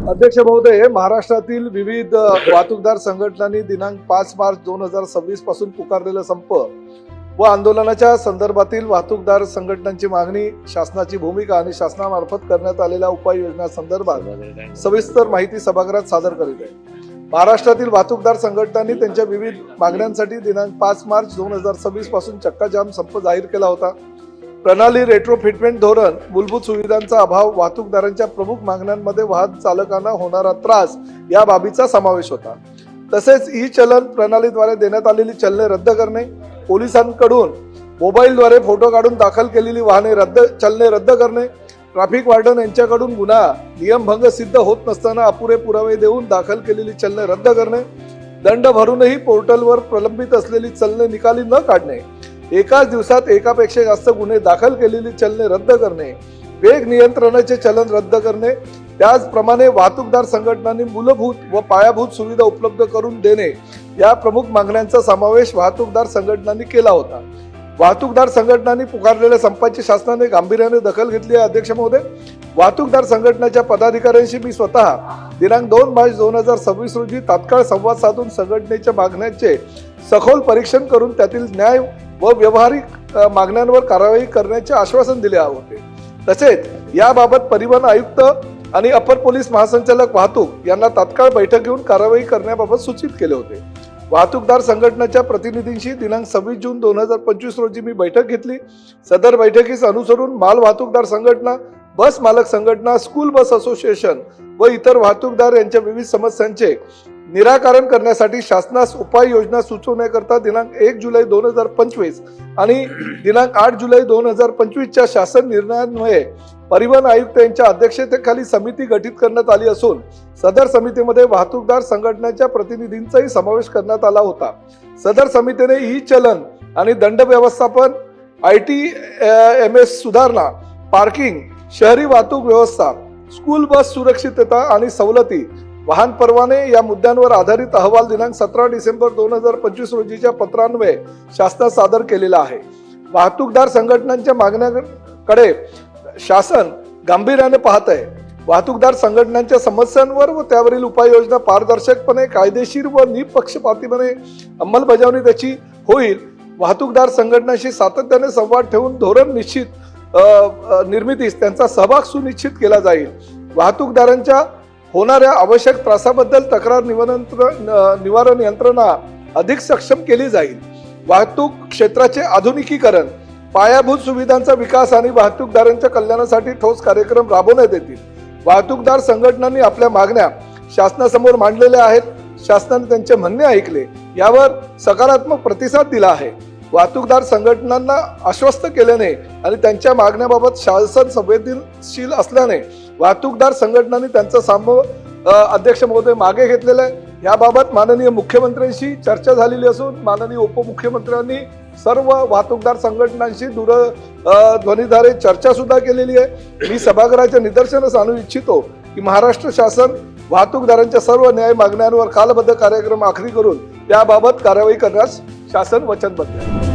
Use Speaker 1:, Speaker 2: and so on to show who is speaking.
Speaker 1: अध्यक्ष महोदय, महाराष्ट्रातील विविध वाहतूकदार संघटनांनी दिनांक 5 मार्च 2026 पासून पुकारलेला संप व आंदोलनाच्या संदर्भातील वाहतूकदार संघटनांची मागणी, शासनाची भूमिका आणि शासनामार्फत करण्यात आलेल्या उपाययोजना संदर्भात सविस्तर माहिती सभागृहात सादर करीत आहे। महाराष्ट्रातील वाहतूकदार संघटनांनी त्यांच्या विविध मागण्यांसाठी दिनांक 5 मार्च 2026 पासून चक्काजाम संप जाहीर केला होता। प्रणाली, रेट्रोफिटमेंट धोरण, मूलभूत सुविधांचा अभाव, वाहतूकदारांच्या प्रमुख मागण्यांमध्ये वाहन चालकांना होणारा त्रास या बाबीचा समावेश होता। तसेच ई चलन प्रणालीद्वारे देण्यात आलेली चलने रद्द करणे, पोलिसांकडून मोबाईलद्वारे फोटो काढून दाखल केलेली चलने रद्द करणे, ट्रॅफिक वॉर्डन यांच्याकडून गुन्हा नियमभंग सिद्ध होत नसताना अपुरे पुरावे देऊन दाखल केलेली चलने रद्द करणे, दंड भरूनही पोर्टलवर प्रलंबित असलेली चलने निकाली न काढणे, एकाच दिवसात एकापेक्षा जास्त गुन्हे दाखल केलेली चलने रद्द करणे, वेग नियंत्रणाचे चलन रद्द करणे, त्याचप्रमाणे वाहतूकदार संघटनांनी मूलभूत व पायाभूत सुविधा उपलब्ध करून देणे या प्रमुख मागण्यांचा समावेश वाहतूकदार संघटनांनी केला होता। वाहतूकदार संघटनांनी पुकारलेल्या संपाची शासनाने गांभीर्याने दखल घेतली आहे। अध्यक्ष महोदय, वाहतूकदार संघटनेच्या पदाधिकाऱ्यांशी मी स्वतः दिनांक 2 मार्च 2026 रोजी तात्काळ संवाद साधून संघटनेच्या मागण्यांचे सखोल परीक्षण करून त्यातील न्याय व व्यावहारिक मागण्यांवर कारवाई करण्याचे आश्वासन दिले होते। तसेच याबाबत परिवहन आयुक्त आणि अपर पोलीस महासंचालक वाहतूक यांना तात्काळ बैठक घेऊन कारवाई करण्याबाबत सूचित केले होते। वाहतूकदार संघटनेच्या प्रतिनिधींशी दिनांक 26 जून 2025 रोजी मी बैठक घेतली। सदर बैठकीस अनुसरून माल वाहतूकदार संघटना, बस मालक संघटना, स्कूल बस असोसिएशन व इतर वाहतूकदार यांच्या विविध समस्यांचे निराकरण करण्यासाठी शासनास उपाययोजना सुचवण्याकरता दिनांक 1 जुलै 2025 आणि दिनांक 8 जुलै 2025 च्या शासन निर्णयान्वये परिवहन आयुक्त यांच्या अध्यक्षतेखाली समिती गठीत करण्यात आली असून सदर समितीमध्ये वाहतूकदार संघटनेच्या प्रतिनिधींचाही समावेश करण्यात आला होता। सदर समितीने ई चलन आणि दंड व्यवस्थापन, ITMS सुधारणा, पार्किंग, शहरी वाहतूक व्यवस्था, स्कूल बस सुरक्षितता आणि सवलती, वाहन परवाने या मुद्द्यांवर आधारित अहवाल दिनांक 17 डिसेंबर 2025 रोजीच्या पत्रान्वये शासनास सादर केलेला आहे। वाहतूकदार संघटनांच्या मागण्यांकडे शासन गांभीर्याने पाहत आहे। वाहतूकदार संघटनांच्या समस्यांवर व त्यावरील उपाययोजना पारदर्शकपणे, कायदेशीर व निपक्षपातीपणे अंमलबजावणी त्याची होईल। वाहतूकदार संघटनांशी सातत्याने संवाद ठेवून धोरण निर्मितीस त्यांचा सहभाग सुनिश्चित केला जाईल। वाहतूकदारांच्या होणाऱ्या आवश्यक त्रासाबद्दल तक्रार निवारण यंत्रणा अधिक सक्षम केली जाईल। वाहतूक क्षेत्राचे आधुनिकीकरण, पायाभूत सुविधांचा विकास आणि वाहतूकदारांच्या कल्याणासाठी ठोस कार्यक्रम राबवण्यात येतील। वाहतूकदार संघटनांनी आपल्या मागण्या शासनासमोर मांडलेल्या आहेत। शासनाने त्यांचे म्हणणे ऐकले, यावर सकारात्मक प्रतिसाद दिला आहे। वाहतूकदार संघटनांना आश्वस्त केल्याने आणि त्यांच्या मागण्याबाबत शासन संवेदनशील असल्याने वाहतूकदार संघटनांनी त्यांचा अध्यक्ष महोदय मागे घेतलेला आहे। याबाबत माननीय मुख्यमंत्र्यांशी चर्चा झालेली असून माननीय उपमुख्यमंत्र्यांनी सर्व वाहतूकदार संघटनांशी दूरध्वनीद्वारे चर्चा सुद्धा केलेली आहे। मी सभागृहाच्या निदर्शनास आणू इच्छितो की महाराष्ट्र शासन वाहतूकदारांच्या सर्व न्याय मागण्यांवर कालबद्ध कार्यक्रम आखणी करून त्याबाबत कारवाई करण्यास शासन वचनबद्ध आहे।